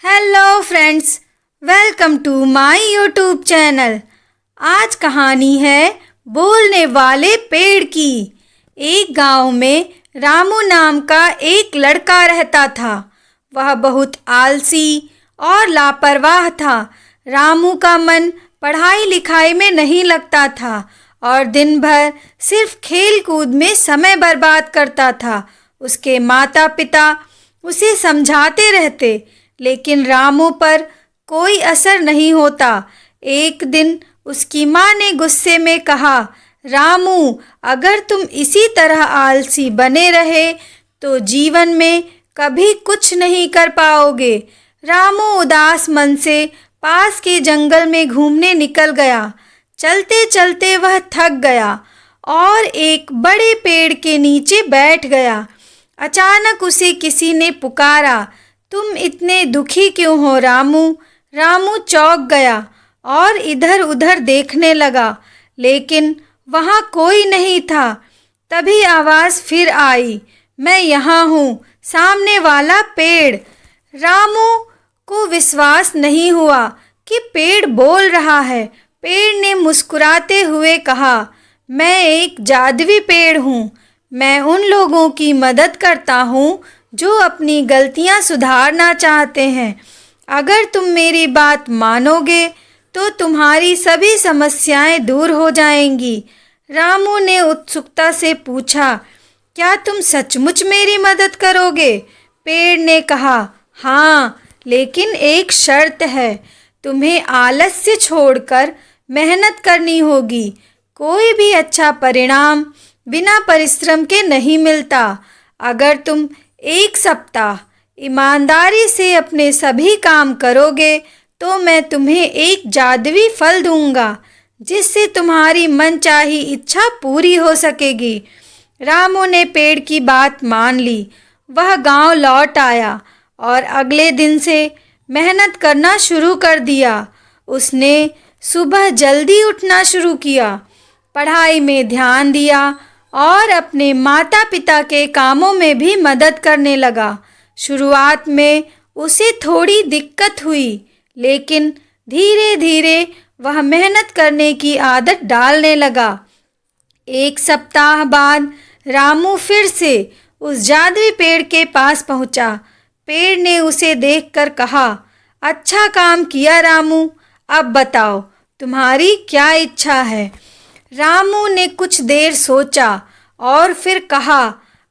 Hello friends, welcome to my YouTube channel. आज कहानी है बोलने वाले पेड़ की। एक गांव में रामू नाम का एक लड़का रहता था। वह बहुत आलसी और लापरवाह था। रामू का मन पढ़ाई लिखाई में नहीं लगता था और दिन भर सिर्फ खेल कूद में समय बर्बाद करता था। उसके माता पिता उसे समझाते रहते, लेकिन रामू पर कोई असर नहीं होता। एक दिन उसकी माँ ने गुस्से में कहा, रामू, अगर तुम इसी तरह आलसी बने रहे तो जीवन में कभी कुछ नहीं कर पाओगे। रामू उदास मन से पास के जंगल में घूमने निकल गया। चलते चलते वह थक गया और एक बड़े पेड़ के नीचे बैठ गया। अचानक उसे किसी ने पुकारा, तुम इतने दुखी क्यों हो रामू? रामू चौंक गया और इधर उधर देखने लगा, लेकिन वहाँ कोई नहीं था। तभी आवाज़ फिर आई, मैं यहाँ हूँ, सामने वाला पेड़। रामू को विश्वास नहीं हुआ कि पेड़ बोल रहा है। पेड़ ने मुस्कुराते हुए कहा, मैं एक जादुई पेड़ हूँ। मैं उन लोगों की मदद करता हूँ जो अपनी गलतियाँ सुधारना चाहते हैं। अगर तुम मेरी बात मानोगे तो तुम्हारी सभी समस्याएं दूर हो जाएंगी। रामू ने उत्सुकता से पूछा, क्या तुम सचमुच मेरी मदद करोगे? पेड़ ने कहा, हाँ, लेकिन एक शर्त है। तुम्हें आलस्य छोड़कर मेहनत करनी होगी। कोई भी अच्छा परिणाम बिना परिश्रम के नहीं मिलता। अगर तुम एक सप्ताह ईमानदारी से अपने सभी काम करोगे तो मैं तुम्हें एक जादुई फल दूंगा, जिससे तुम्हारी मनचाही इच्छा पूरी हो सकेगी। रामू ने पेड़ की बात मान ली। वह गांव लौट आया और अगले दिन से मेहनत करना शुरू कर दिया। उसने सुबह जल्दी उठना शुरू किया, पढ़ाई में ध्यान दिया और अपने माता पिता के कामों में भी मदद करने लगा। शुरुआत में उसे थोड़ी दिक्कत हुई, लेकिन धीरे धीरे वह मेहनत करने की आदत डालने लगा। एक सप्ताह बाद रामू फिर से उस जादुई पेड़ के पास पहुंचा। पेड़ ने उसे देखकर कहा, अच्छा काम किया रामू, अब बताओ तुम्हारी क्या इच्छा है? रामू ने कुछ देर सोचा और फिर कहा,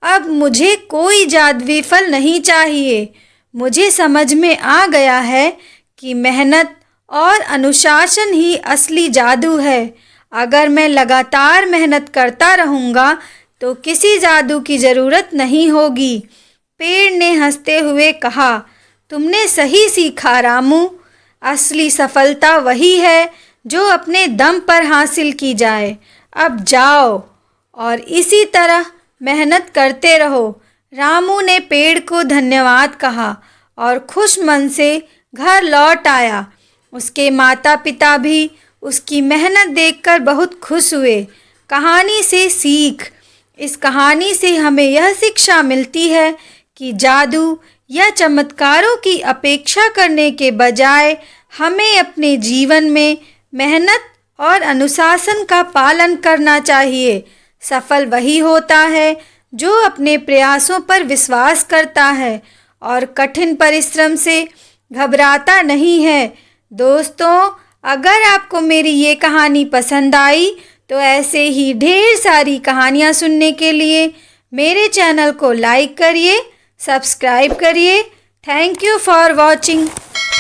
अब मुझे कोई जादुई फल नहीं चाहिए। मुझे समझ में आ गया है कि मेहनत और अनुशासन ही असली जादू है। अगर मैं लगातार मेहनत करता रहूँगा तो किसी जादू की ज़रूरत नहीं होगी। पेड़ ने हंसते हुए कहा, तुमने सही सीखा रामू। असली सफलता वही है जो अपने दम पर हासिल की जाए। अब जाओ और इसी तरह मेहनत करते रहो। रामू ने पेड़ को धन्यवाद कहा और खुश मन से घर लौट आया। उसके माता पिता भी उसकी मेहनत देखकर बहुत खुश हुए। कहानी से सीख। इस कहानी से हमें यह शिक्षा मिलती है कि जादू या चमत्कारों की अपेक्षा करने के बजाय हमें अपने जीवन में मेहनत और अनुशासन का पालन करना चाहिए। सफल वही होता है जो अपने प्रयासों पर विश्वास करता है और कठिन परिश्रम से घबराता नहीं है। दोस्तों, अगर आपको मेरी ये कहानी पसंद आई तो ऐसे ही ढेर सारी कहानियाँ सुनने के लिए मेरे चैनल को लाइक करिए, सब्सक्राइब करिए। Thank you for watching.